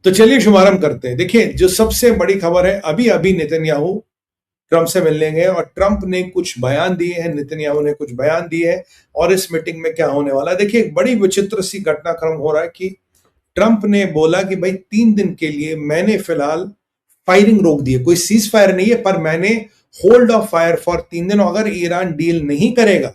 तो चलिए शुभारंभ करते हैं। देखिए, जो सबसे बड़ी खबर है, अभी अभी नेतन्याहू ट्रंप से मिलने गए और ट्रंप ने कुछ बयान दिए हैं, नेतन्याहू ने कुछ बयान दिए हैं और इस मीटिंग में क्या होने वाला है। देखिए, एक बड़ी विचित्र सी घटनाक्रम हो रहा है कि ट्रंप ने बोला कि भाई 3 दिन के लिए मैंने फिलहाल फायरिंग रोक दी है, कोई सीज फायर नहीं है, पर मैंने होल्ड ऑफ फायर फॉर 3 दिन। अगर ईरान डील नहीं करेगा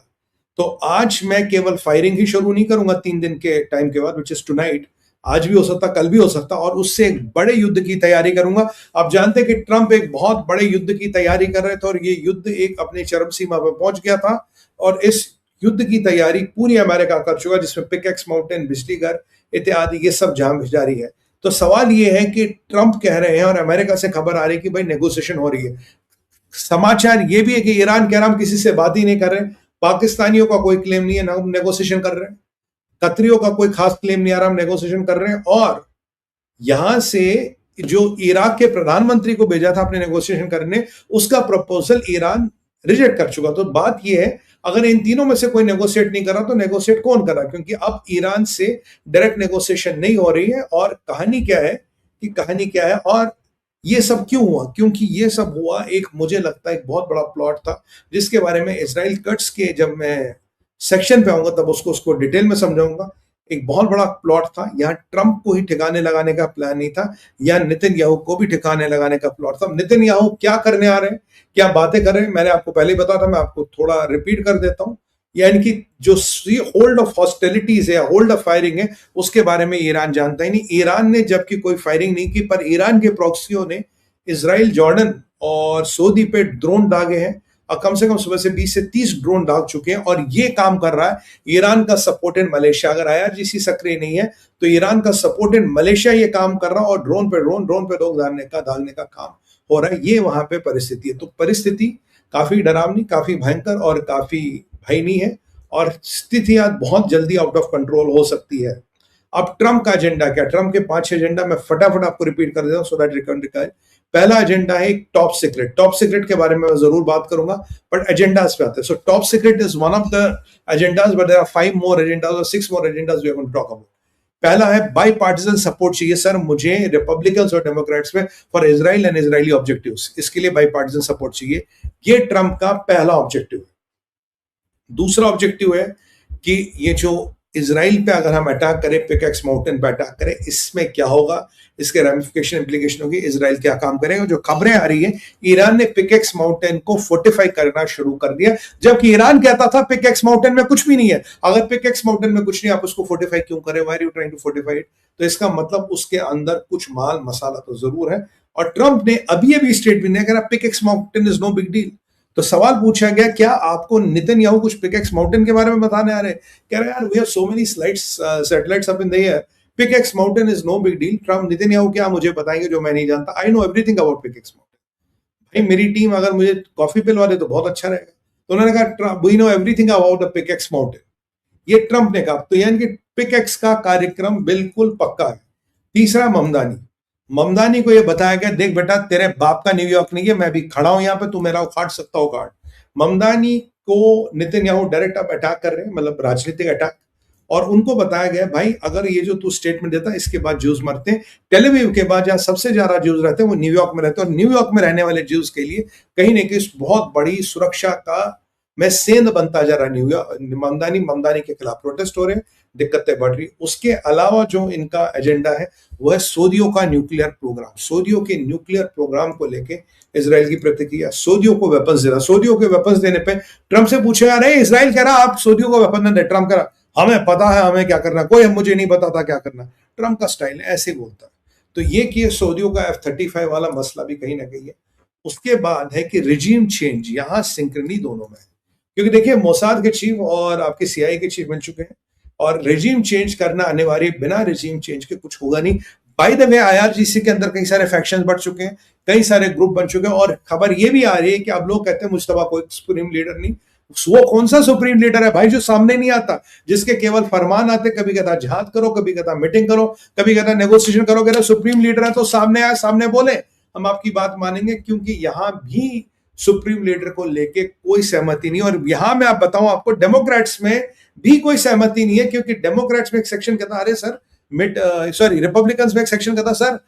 तो आज मैं केवल फायरिंग ही शुरू नहीं करूंगा 3 दिन के टाइम के बाद, विच इज टुनाइट। आज भी हो सकता, कल भी हो सकता, और उससे एक बड़े युद्ध की तैयारी करूंगा। आप जानते हैं कि ट्रंप एक बहुत बड़े युद्ध की तैयारी कर रहे थे और ये युद्ध एक अपने चरम सीमा पर पहुंच गया था और इस युद्ध की तैयारी पूरी अमेरिका कर चुका, जिसमें पिकेक्स माउंटेन, बिजली घर इत्यादि ये सब जारी है। तो सवाल ये है कि ट्रंप कह रहे हैं और अमेरिका से खबर आ रही है कि भाई नेगोशिएशन हो रही है। समाचार ये भी है कि ईरान कह रहा हम किसी से बात ही नहीं कर रहे, पाकिस्तानियों का कोई क्लेम नहीं है ना हम नेगोशिएशन कर रहे हैं, कतरियों का कोई खास क्लेम नहीं आ रहा हम नेगोशिएशन कर रहे हैं। और यहां से जो इराक के प्रधानमंत्री को भेजा था अपने नेगोशिएशन करने, उसका प्रपोजल ईरान रिजेक्ट कर चुका। तो बात यह है, अगर इन तीनों में से कोई नेगोशिएट नहीं कर रहा तो नेगोशिएट कौन कर रहा, क्योंकि अब ईरान से डायरेक्ट नेगोशिएशन नहीं हो रही है। और कहानी क्या है और ये सब क्यों हुआ, क्योंकि ये सब हुआ एक, मुझे लगता है एक बहुत बड़ा प्लॉट था, जिसके बारे में इजराइल कट्स के जब मैं सेक्शन पे आऊंगा तब उसको डिटेल में समझाऊंगा। एक बहुत बड़ा प्लॉट था, यहाँ ट्रंप को ही ठिकाने लगाने का प्लान नहीं था, यहाँ नेतन्याहू को भी ठिकाने लगाने का प्लॉट था। नेतन्याहू क्या करने आ रहे हैं, क्या बातें कर रहे हैं, मैंने आपको पहले ही बताया था, मैं आपको थोड़ा रिपीट कर देता हूं। यानी कि जो होल्ड ऑफ हॉस्टिलिटीज है, होल्ड ऑफ फायरिंग है, उसके बारे में ईरान जानता ही नहीं। ईरान ने जबकि कोई फायरिंग नहीं की, पर ईरान के प्रॉक्सियों ने इजराइल, जॉर्डन और सऊदी पे ड्रोन दागे हैं और कम से कम सुबह से 20 से 30 ड्रोन दाग चुके हैं। और ये काम कर रहा है ईरान का सपोर्टेड मलेशिया। अगर आईआरजीसी सक्रिय नहीं है तो ईरान का सपोर्टेड मलेशिया ये काम कर रहा है और ड्रोन पे लोग दागने का काम हो रहा है। ये वहां पे परिस्थिति है। तो परिस्थिति काफी डरावनी, काफी भयंकर और काफी भयनीय है और स्थितियां बहुत जल्दी आउट ऑफ कंट्रोल हो सकती है। अब ट्रंप का एजेंडा क्या, ट्रंप के 5-6 एजेंडा मैं फटाफट आपको रिपीट कर देता हूं सो दैट रिकॉर्ड। पहला एजेंडा है टॉप सीक्रेट के बारे में मैं जरूर बात करूंगा, बट एजेंडास पे आते हैं। So top secret is one of the agendas, but there are 5 more agendas और 6 more agendas we are going to talk about. पहला है बाई पार्टिजन सपोर्ट चाहिए सर मुझे रिपब्लिकन्स और डेमोक्रेट्स में for Israel and Israeli objectives, इसके लिए by partisan support चाहिए। ये ट्रंप का पहला ऑब्जेक्टिव है। दूसरा ऑब्जेक्टिव है कि ये जो इजराइल पे अगर हम अटैक करें, पिकेक्स माउंटेन पे अटैक करें, इसमें क्या होगा, इसके रैमिफिकेशन इंप्लीकेशन होगी, इजराइल क्या काम करेगा। जो खबरें आ रही है, ईरान ने पिकेक्स माउंटेन को फोर्टिफाई करना शुरू कर दिया, जबकि ईरान कहता था पिकेक्स माउंटेन में कुछ भी नहीं है। अगर पिकेक्स माउंटेन में कुछ नहीं, आप उसको फोर्टिफाई क्यों करें, why are you trying to fortify it. तो इसका मतलब उसके अंदर कुछ माल मसाला तो जरूर है। और ट्रंप ने अभी स्टेटमेंट दिया, Pickaxe Mountain is no big deal. तो सवाल पूछा गया, क्या आपको नेतन्याहू कुछ पिकेक्स माउंटेन के बारे में बताने आ रहे हैं। कह रहे यार we have so many satellites up in the air, Pickaxe Mountain is no big deal. Trump, Netanyahu क्या मुझे बताएंगे जो मैं नहीं जानता, I know everything about Pickaxe Mountain. भाई मेरी टीम अगर मुझे कॉफी पिलवा दे तो बहुत अच्छा रहेगा। तो उन्होंने कहा we know everything about the Pickaxe Mountain, ये ट्रंप ने कहा। तो यानी कि पिकेक्स का कार्यक्रम बिल्कुल पक्का है। तीसरा, ममदानी को यह बताया गया, देख बेटा तेरे बाप का न्यूयॉर्क नहीं है, मैं भी खड़ा हूं यहाँ पे, तू मेरा उखाड़ सकता हो उखाड़। ममदानी को नेतन्याहू डायरेक्ट अब अटैक कर रहे हैं, मतलब राजनीतिक अटैक। और उनको बताया गया भाई अगर ये जो तू स्टेटमेंट देता है इसके बाद ज्यूज मरते हैं। टेलअवीव के बाद जहां सबसे ज्यादा ज्यूज रहते हैं वो न्यूयॉर्क में रहते हैं, और न्यूयॉर्क में रहने वाले ज्यूज के लिए कहीं ना कहीं बहुत बड़ी सुरक्षा का मैं सेंध बनता जा रहा है न्यूयॉर्क। ममदानी के खिलाफ प्रोटेस्ट हो रहे हैं, दिक्कतें बढ़ रही। उसके अलावा जो इनका एजेंडा है वो है सऊदियों का न्यूक्लियर प्रोग्राम। सऊदियों के न्यूक्लियर प्रोग्राम को लेके इजराइल की प्रतिक्रिया, सऊदियों को वेपन्स देना। सऊदियों के वेपन्स देने पे ट्रंप से पूछेगा, अरे इजराइल कह रहा आप सऊदियों को वेपन न दे। ट्रंप कह रहा हमें पता है हमें क्या करना, कोई मुझे नहीं पता था क्या करना। ट्रंप का स्टाइल ऐसे बोलता है। तो ये कि सऊदियों का F-35 वाला मसला भी कहीं ना कहीं है। उसके बाद है कि रिजीम चेंज, यहां सिंक्रनी दोनों में है, क्योंकि देखिए मोसाद के चीफ और आपके CIA के चीफ मिल चुके हैं और रिजीम चेंज करना अनिवार्य, बिना रिजीम चेंज के कुछ होगा नहीं। बाय द वे IRGC के अंदर कई सारे फैक्शंस बढ़ चुके हैं, कई सारे ग्रुप बन चुके हैं। और खबर ये भी आ रही है कि अब लोग कहते हैं मुश्तबा कोई सुप्रीम लीडर नहीं। वो कौन सा सुप्रीम लीडर है भाई जो सामने नहीं आता, जिसके केवल फरमान आते, कभी कहता जहाद करो, कभी कहता मीटिंग करो, कभी कहता नेगोशिएशन करो। कहता सुप्रीम लीडर है तो सामने आए, सामने बोले, हम आपकी बात मानेंगे। क्योंकि यहां भी सुप्रीम लीडर को लेके कोई सहमति नहीं। और यहां मैं आप बताऊं आपको, डेमोक्रेट्स में भी कोई सहमति नहीं है, क्योंकि डेमोक्रेट्स में एक सेक्शन कहता है अरे सर मिड सॉरी रिपब्लिकन्स में एक सेक्शन कहता सर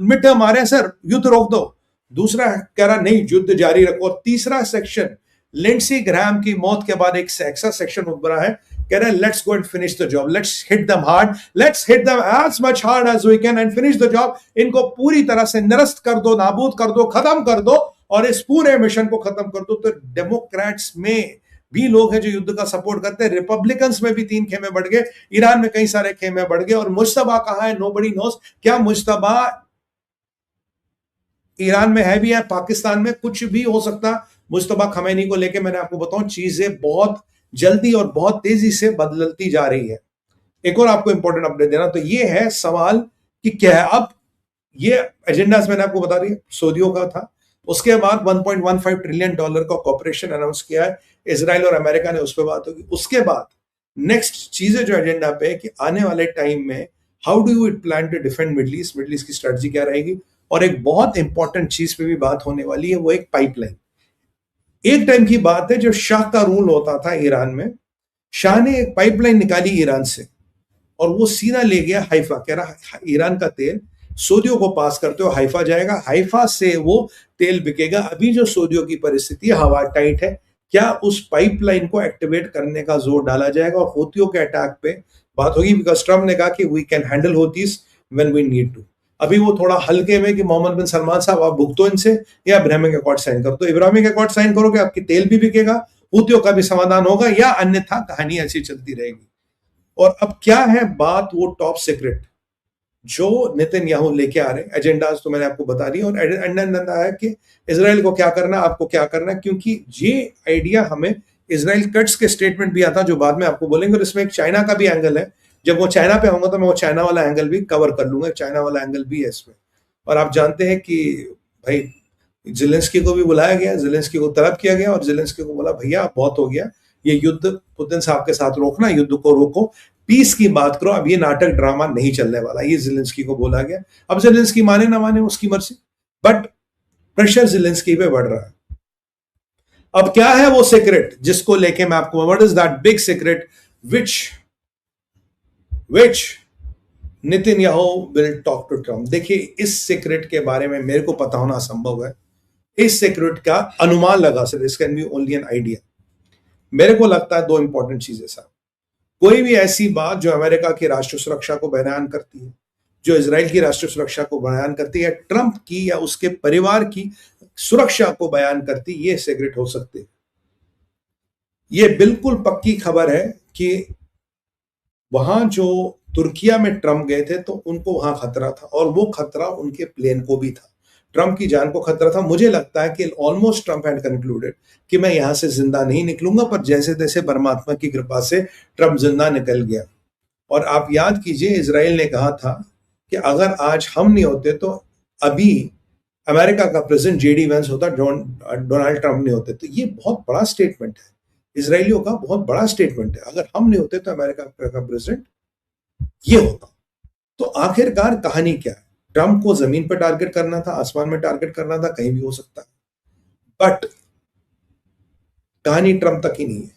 मिड टर्म आ रहे हैं सर, युद्ध रोक दो। दूसरा कह रहा नहीं युद्ध जारी रखो। और तीसरा सेक्शन लिंडसी ग्रैहम की मौत के बाद एक ऐसा सेक्शन उभरा है, कह रहे हैं let's go and finish the job, let's hit them hard, let's hit them as much hard as we can and finish the job. इनको पूरी तरह से निरस्त कर दो, नाबूद कर दो, खत्म कर दो और इस पूरे मिशन को खत्म कर दो। तो डेमोक्रेट्स में भी लोग हैं जो युद्ध का सपोर्ट करते हैं, रिपब्लिकन्स में भी 3 खेमे बढ़ गए, ईरान में कई सारे खेमे बढ़ गए। और मुश्तबा कहां है, नोबडी नोस। क्या मुश्तबा ईरान में है भी है, पाकिस्तान में कुछ भी हो सकता। मुश्तबा खमैनी को लेके मैंने आपको बताऊं चीजें बहुत जल्दी और बहुत तेजी से बदलती जा रही है। एक और आपको इंपॉर्टेंट अपडेट देना, तो ये है सवाल कि क्या है अब ये एजेंडा मैंने आपको बता दी सऊदियों का था। उसके बाद 1.15 ट्रिलियन डॉलर का कॉर्पोरेशन अनाउंस किया है इजराइल और अमेरिका ने, उस पर बात होगी। उसके बाद नेक्स्ट चीजें जो एजेंडा पे है कि आने वाले टाइम में how do you plan to defend Middle East की स्ट्रेटजी क्या रहेगी। और एक बहुत इंपॉर्टेंट चीज पे भी बात होने वाली है, वो एक पाइपलाइन। एक टाइम की बात है जब शाह का रूल होता था ईरान में, शाह ने एक पाइपलाइन निकाली ईरान से और वो सीधा ले गया हाइफा। कह रहा ईरान का तेल सऊदियों को पास करते हो हाइफा जाएगा, हाइफा से वो तेल बिकेगा। अभी जो सऊदियों की परिस्थिति है, हवा टाइट है, क्या उस पाइपलाइन को एक्टिवेट करने का जोर डाला जाएगा और हूतियों के अटैक पे बात होगी। बिकॉज ट्रम्प ने कहा कि we can handle Houthis when we need to. अभी वो थोड़ा हल्के में कि मोहम्मद बिन सलमान साहब आप भुगतो इनसे या इब्राहिमिक अकॉर्ड साइन करो। तो इब्राहिमिक अकॉर्ड साइन करोगे आपकी तेल भी बिकेगा, हूतियों का भी समाधान होगा, या अन्यथा कहानी ऐसी चलती रहेगी। और अब क्या है बात, वो टॉप सीक्रेट जो नेतन्याहू लेके आ रहे हैं एजेंडाज तो मैंने आपको बता दी। और एजेंडा है कि इजराइल को क्या करना, आपको क्या करना, क्योंकि ये आइडिया हमें इजराइल कट्स के स्टेटमेंट भी आता जो बाद में आपको बोलेंगे। और इसमें एक चाइना का भी एंगल है, जब वो चाइना पे होगा तो मैं वो चाइना वाला एंगल भी कवर कर लूंगा, चाइना वाला एंगल भी है इसमें। और आप जानते हैं कि भाई जेलेंस्की को भी बुलाया गया, जेलेंस्की को तलब किया गया और जेलेंस्की को बोला भैया बहुत हो गया, ये युद्ध पुतिन साहब के साथ रोकना, युद्ध को रोको, पीस की बात करो, अब ये नाटक ड्रामा नहीं चलने वाला, ये जेलेंस्की को बोला गया। अब जेलेंस्की माने ना माने उसकी मर्जी, बट प्रेशर जेलेंस्की पे बढ़ रहा है। अब क्या है वो सीक्रेट जिसको लेके मैं आपको, what is that big secret which Netanyahu will talk to Trump. देखिए इस सीक्रेट के बारे में मेरे को पता होना असंभव है, इस सीक्रेट का अनुमान लगा सकते, this can be only an idea. मेरे को लगता है 2 इंपॉर्टेंट चीजें साहब, कोई भी ऐसी बात जो अमेरिका की राष्ट्रीय सुरक्षा को बयान करती है, जो इजराइल की राष्ट्रीय सुरक्षा को बयान करती है, ट्रंप की या उसके परिवार की सुरक्षा को बयान करती, ये सीक्रेट हो सकते हैं। ये बिल्कुल पक्की खबर है कि वहां जो तुर्किया में ट्रंप गए थे तो उनको वहां खतरा था और वो खतरा उनके प्लेन को भी था, ट्रंप की जान को खतरा था। मुझे लगता है कि ऑलमोस्ट ट्रंप हैड कंक्लूडेड कि मैं यहां से जिंदा नहीं निकलूंगा, पर जैसे तैसे परमात्मा की कृपा से ट्रंप जिंदा निकल गया। और आप याद कीजिए इजराइल ने कहा था कि अगर आज हम नहीं होते तो अभी अमेरिका का प्रेसिडेंट जेडी वेंस होता, डोनाल्ड ट्रंप नहीं होते। तो ये बहुत बड़ा स्टेटमेंट है, इजराइलियों का बहुत बड़ा स्टेटमेंट है, अगर हम नहीं होते तो अमेरिका का प्रेसिडेंट ये होता। तो आखिरकार कहानी क्या है, ट्रंप को जमीन पर टारगेट करना था, आसमान में टारगेट करना था, कहीं भी हो सकता है, बट कहानी ट्रंप तक ही नहीं है।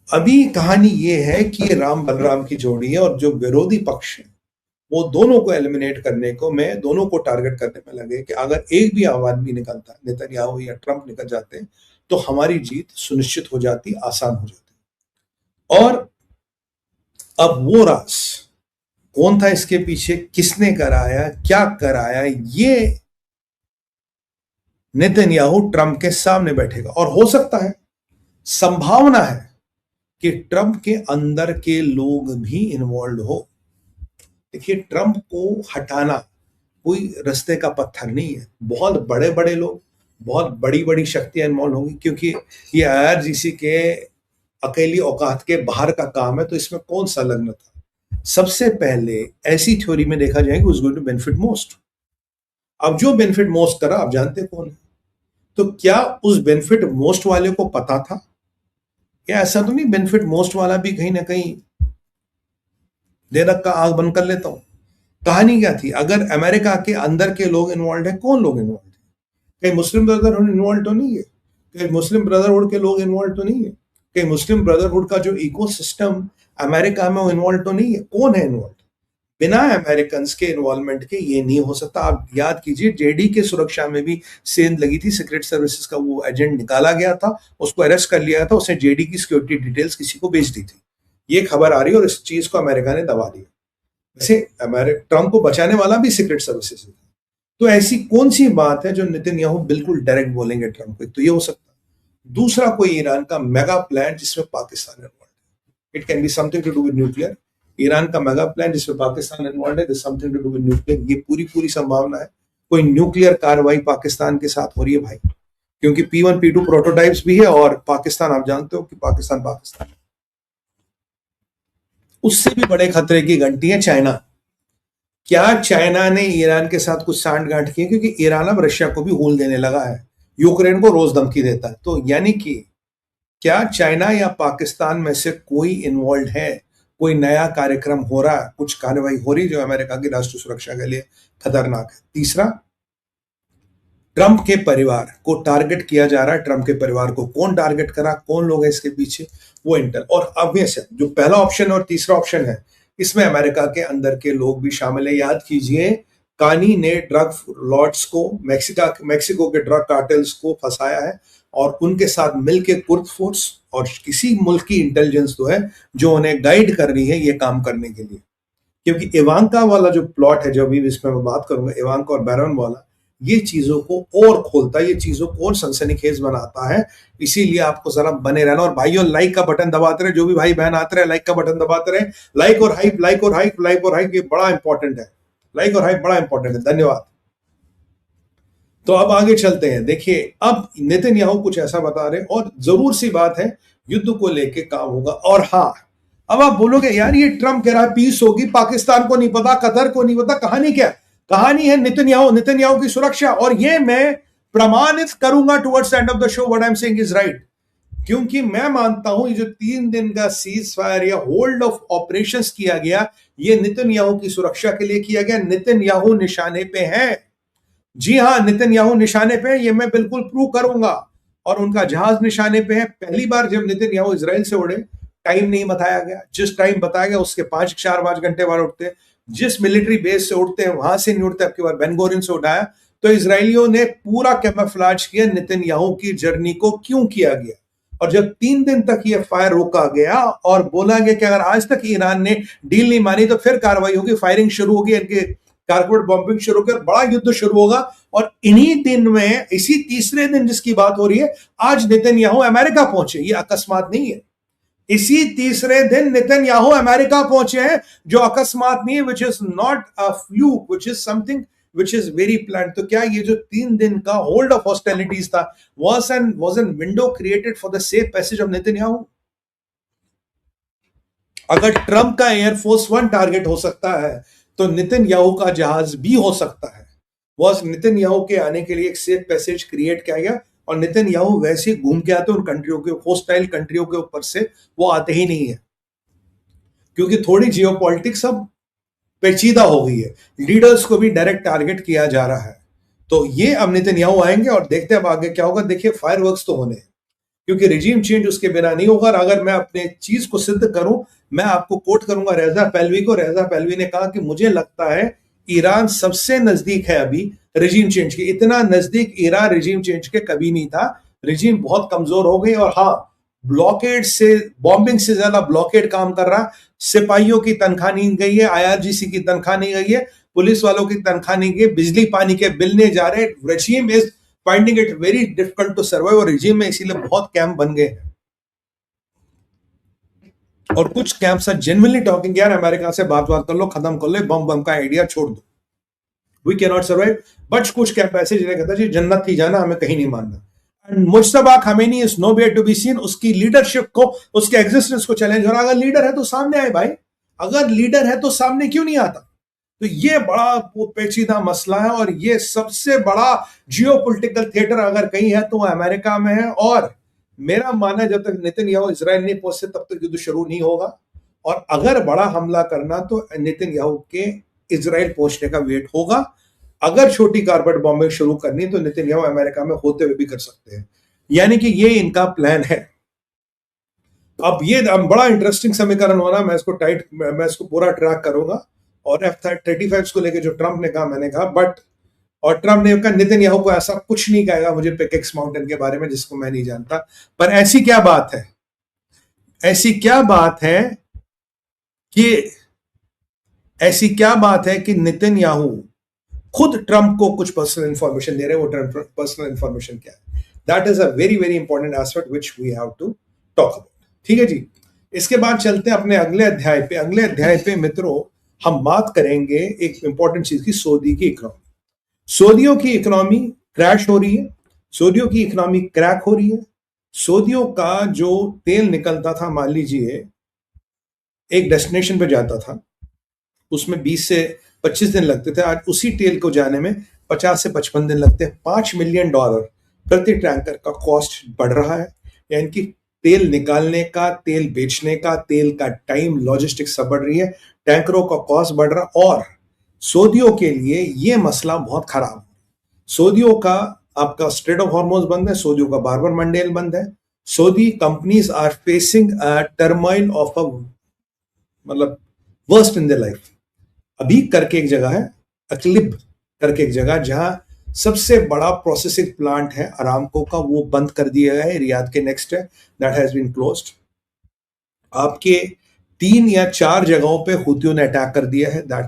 अभी कहानी ये है कि राम बलराम की जोड़ी है और जो विरोधी पक्ष है वो दोनों को एलिमिनेट करने को, मैं दोनों को टारगेट करने में लगे कि अगर एक भी आदमी निकलता, नेतन्याहू या ट्रंप निकल जाते तो हमारी जीत सुनिश्चित हो जाती, आसान हो जाती। और अब वो राज कौन था इसके पीछे, किसने कराया, क्या कराया, ये नेतन्याहू ट्रंप के सामने बैठेगा। और हो सकता है, संभावना है कि ट्रंप के अंदर के लोग भी इन्वॉल्व हो। देखिए ट्रंप को हटाना कोई रास्ते का पत्थर नहीं है, बहुत बड़े बड़े लोग, बहुत बड़ी बड़ी शक्तियां इन्वॉल्व होंगी, क्योंकि ये IRGC के अकेली औकात के बाहर का काम है। तो इसमें कौन संलग्न था, सबसे पहले ऐसी थ्योरी में देखा जाएगा who's going to benefit most। अब जो बेनिफिट मोस्ट करा आप जानते कौन है, तो क्या उस बेनिफिट मोस्ट वाले को पता था, या ऐसा तो नहीं बेनिफिट मोस्ट वाला भी कहीं ना कहीं दे रखा आंख बंद कर लेता हूं। कहानी क्या थी, अगर अमेरिका के अंदर के लोग इन्वॉल्व है, कौन लोग इन्वॉल्व है, कहीं मुस्लिम ब्रदरहुड इन्वॉल्व तो नहीं है, कहीं मुस्लिम ब्रदरहुड के लोग इन्वॉल्व तो नहीं है, कहीं मुस्लिम ब्रदरहुड का जो इकोसिस्टम अमेरिका में वो इन्वॉल्व तो नहीं है, कौन है इन्वॉल्व, बिना अमेरिकन के इन्वॉल्वमेंट के ये नहीं हो सकता। आप याद कीजिए, जेडी के सुरक्षा में भी सेंध लगी थी, सीक्रेट सर्विसेज का वो एजेंट निकाला गया था, उसको अरेस्ट कर लिया था, उसने जेडी की सिक्योरिटी डिटेल्स किसी को भेज दी थी। ये खबर आ रही है और इस चीज को अमेरिका ने दबा दिया। वैसे ट्रंप को बचाने वाला भी सीक्रेट सर्विसेज है। तो ऐसी कौन सी बात है जो नेतन्याहू बिल्कुल डायरेक्ट बोलेंगे ट्रंप को? तो ये हो सकता है। दूसरा, कोई ईरान का मेगा प्लान जिसमें पाकिस्तान इन्वॉल्व है। It can be something to do with nuclear. Iran का मेगा प्लान जिसमें पाकिस्तान इन्वॉल्व है, something to do with nuclear. ये पूरी संभावना है कोई न्यूक्लियर कार्रवाई पाकिस्तान के साथ हो रही है भाई, क्योंकि P1 P2 प्रोटोटाइप्स भी है और पाकिस्तान, आप जानते हो कि पाकिस्तान उससे भी बड़े खतरे की घंटी है चाइना। क्या चाइना ने ईरान के साथ कुछ सांठगांठ की? क्योंकि ईरान अब रशिया को भी हूल देने लगा है, यूक्रेन को रोज धमकी देता है। तो यानी कि क्या चाइना या पाकिस्तान में से कोई इन्वॉल्व है? कोई नया कार्यक्रम हो रहा है, कुछ कार्रवाई हो रही जो अमेरिका की राष्ट्रीय सुरक्षा के लिए खतरनाक है। तीसरा, ट्रंप के परिवार को टारगेट किया जा रहा है। ट्रंप के परिवार को कौन टारगेट करा, कौन लोग हैं इसके पीछे, वो इंटेल। और ऑब्वियस है, जो पहला ऑप्शन और तीसरा ऑप्शन है, इसमें अमेरिका के अंदर के लोग भी शामिल है। याद कीजिए, कानी ने ड्रग लॉर्ड्स को, मैक्सिको के ड्रग कार्टेल्स को फंसाया है और उनके साथ मिलकर कुर्द फोर्स और किसी मुल्क की इंटेलिजेंस तो है जो उन्हें गाइड कर रही है ये काम करने के लिए। क्योंकि इवांका वाला जो प्लॉट है, जो अभी इसमें मैं बात करूंगा, इवांका और बैरन वाला, ये चीजों को और खोलता है, ये चीजों को और सनसनीखेज बनाता है। इसीलिए आपको जरा बने रहना। और भाइयों, लाइक का बटन दबाते रहे, जो भी भाई बहन आते रहे लाइक का बटन दबाते रहे। लाइक और हाइप, लाइक और हाइप, लाइक और हाइप, ये बड़ा इंपॉर्टेंट है। लाइक और हाइप बड़ा इंपॉर्टेंट है। धन्यवाद। तो अब आगे चलते हैं। देखिए, अब नेतन्याहू कुछ ऐसा बता रहे और जरूर सी बात है, युद्ध को लेके काम होगा। और हाँ, अब आप बोलोगे यार ये ट्रम्प कह रहा है पीस होगी, पाकिस्तान को नहीं पता, कतर को नहीं पता। कहानी क्या? कहानी है नेतन्याहू की सुरक्षा। और ये मैं प्रमाणित करूंगा towards end of the show, what I am saying is right. क्योंकि मैं मानता हूं ये जो 3 दिन का सीज फायर या होल्ड ऑफ ऑपरेशंस किया गया, ये नेतन्याहू की सुरक्षा के लिए किया गया। नेतन्याहू निशाने पे है। जी हां, नेतन्याहू निशाने पे है, ये मैं बिल्कुल प्रूव करूंगा। और उनका जहाज निशाने पे है। पहली बार जब नेतन्याहू इजराइल से उड़े, टाइम नहीं बताया गया। जिस टाइम बताया गया उसके 5 घंटे बाद उठते। जिस मिलिट्री बेस से उड़ते हैं वहां से नहीं उड़ते। अब की बार बेन गोरियन से उड़ाया। तो इजरायलियों ने पूरा कैमोफ्लेज किया नेतन्याहू की जर्नी को क्यों किया गया। और जब 3 दिन तक ये फायर रोका गया और बोला गया कि अगर आज तक ईरान ने डील नहीं मानी तो फिर कार्रवाई होगी, फायरिंग शुरू होगी, इनके कारपेट बॉम्बिंग शुरू कर बड़ा युद्ध शुरू होगा। और इन्हीं दिन में, इसी तीसरे दिन जिसकी बात हो रही है, आज नेतन्याहू अमेरिका पहुंचे। ये अकस्मात नहीं है। इसी तीसरे दिन नेतन्याहू अमेरिका पहुंचे हैं, जो अकस्मात नहीं है, which is not a fluke, which is something which is very plan. तो क्या ये जो 3 दिन का होल्ड ऑफ हॉस्टिलिटीज था, was an window created for the safe passage of Netanyahu? अगर ट्रंप का एयरफोर्स 1 टारगेट हो सकता है, तो नेतन्याहू का जहाज भी हो सकता है। वह नेतन्याहू के आने के लिए एक सेफ पैसेज क्रिएट किया गया। और नेतन्याहू वैसे घूम के आते उन कंट्रियों के, होस्टाइल कंट्रियों के ऊपर से वो आते ही नहीं है, क्योंकि थोड़ी जियोपॉलिटिक्स अब पेचीदा हो गई है। लीडर्स को भी डायरेक्ट टारगेट किया जा रहा है। तो ये अब नेतन्याहू आएंगे और देखते हैं अब आगे क्या होगा। देखिए, फायरवर्क्स तो होने हैं, क्योंकि रिजीम चेंज उसके बिना नहीं होगा। अगर मैं अपने चीज को सिद्ध करूं, मैं आपको कोट करूंगा रेजा पहलवी को। रेजा पहलवी ने कहा कि मुझे लगता है ईरान सबसे नजदीक है अभी रिजीम चेंज के। इतना नजदीक ईरान रिजीम चेंज के कभी नहीं था। रिजीम बहुत कमजोर हो गई। और हाँ, ब्लॉकेड से, बॉम्बिंग से ज्यादा ब्लॉकेड काम कर रहा। सिपाहियों की तनख्वाह नहीं गई है, IRGC की तनख्वाह नहीं गई है, पुलिस वालों की तनख्वाह नहीं गई, बिजली पानी के बिल नहीं जा रहे। Regime is finding it very difficult to survive. और रिजीम में इसीलिए बहुत कैंप बन गए हैं। और कुछ कैंप्स आर जेन्युइनली टॉकिंग, यार अमेरिका से बात कर लो, खत्म कर लो, बम का आइडिया छोड़ दो, we can not survive. But कुछ कैंप ऐसे जिन्हें कहता है जी जन्नत थी जाना, हमें कहीं नहीं मानना। And Mojtaba Khamenei is nowhere to be seen. उसकी लीडरशिप को, उसके एग्जिस्टेंस को चैलेंज हो रहा। अगर लीडर है तो सामने आए भाई, अगर लीडर है तो सामने क्यों नहीं आता? तो ये बड़ा पेचीदा मसला है। और ये सबसे बड़ा जियोपॉलिटिकल थिएटर अगर कहीं है तो वो अमेरिका में है। और मेरा मानना है जब तक नेतन्याहू इजराइल नहीं पहुंचते तब तक युद्ध शुरू नहीं होगा। और अगर बड़ा हमला करना तो नेतन्याहू के इजराइल पहुंचने का वेट होगा। अगर छोटी कारपेट बॉम्बिंग शुरू करनी तो नेतन्याहू अमेरिका में होते हुए भी कर सकते हैं। यानी कि ये इनका प्लान है। अब ये बड़ा इंटरेस्टिंग समीकरण होना, मैं इसको पूरा ट्रैक करूंगा। और F-35 को लेके जो ट्रंप ने कहा, मैंने कहा बट, और ट्रंप ने कहा नेतन्याहू को ऐसा कुछ नहीं कहेगा मुझे पिकेक्स माउंटेन के बारे में जिसको मैं नहीं जानता। पर ऐसी क्या बात है, ऐसी क्या बात है कि ऐसी क्या बात है कि नेतन्याहू खुद ट्रंप को कुछ पर्सनल इंफॉर्मेशन दे रहे हैं। वो पर्सनल इंफॉर्मेशन क्या है? That is a very very important aspect which we have to talk about. ठीक है जी, इसके बाद चलते हैं अपने अगले अध्याय पे। अगले अध्याय पे मित्रों हम बात करेंगे एक इंपॉर्टेंट चीज की, सऊदी की इकोनॉमी। सऊदियों की इकोनॉमी क्रैश हो रही है, सऊदियों की इकोनॉमी क्रैक हो रही है। सऊदियों का जो तेल निकलता था, मान लीजिए एक डेस्टिनेशन पे जाता था, उसमें 20 से 25 दिन लगते थे, आज उसी तेल को जाने में 50 से 55 दिन लगते हैं। $5 मिलियन प्रति टैंकर का कॉस्ट बढ़ रहा है। यानी कि तेल निकालने का, तेल बेचने का, तेल का टाइम, लॉजिस्टिक्स सब बढ़ रही है, टैंकरों का कॉस्ट बढ़ रहा है। और सऊदियों के लिए यह मसला बहुत खराब है। सऊदियों का आपका स्ट्रेट ऑफ हॉर्मोज बंद है, सऊदियों का बारबर मंडेल बंद है। Saudi companies are facing turmoil of a, मतलब वर्स्ट इन द लाइफ। अभी करके एक जगह है, अक्लिब करके एक जगह, जहां सबसे बड़ा प्रोसेसिंग प्लांट है अरामको का, वो बंद कर दिया गया है, रियाद के नेक्स्ट है, दैट हैज बीन क्लोज्ड। आपके 3 या 4 जगहों पे हुतियों ने अटैक कर दिया है, दैट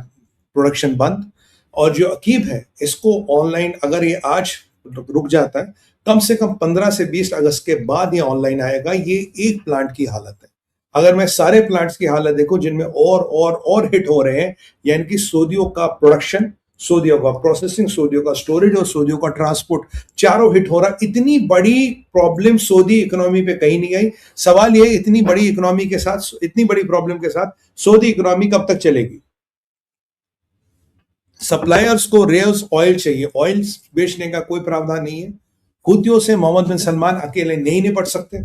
प्रोडक्शन बंद। और जो अकीब है, इसको ऑनलाइन अगर ये आज रुक जाता है, कम से कम 15 से 20 अगस्त के बाद ये ऑनलाइन आएगा। ये एक प्लांट की हालत है। अगर मैं सारे प्लांट्स की हालत देखूं जिनमें और हिट हो रहे हैं, यानी कि सऊदियों का प्रोडक्शन, सऊदियों का प्रोसेसिंग, सऊदियों का स्टोरेज और सऊदियों का ट्रांसपोर्ट, चारों हिट हो रहा। इतनी बड़ी प्रॉब्लम सऊदी इकोनॉमी पे कहीं नहीं आई। सवाल यह, इतनी बड़ी इकोनॉमी के साथ, इतनी बड़ी प्रॉब्लम के साथ सऊदी इकोनॉमी कब तक चलेगी? सप्लायर्स को रेयर्स ऑयल चाहिए, ऑयल बेचने का कोई प्रावधान नहीं है। हुतियों से मोहम्मद बिन सलमान अकेले नहीं निपट सकते।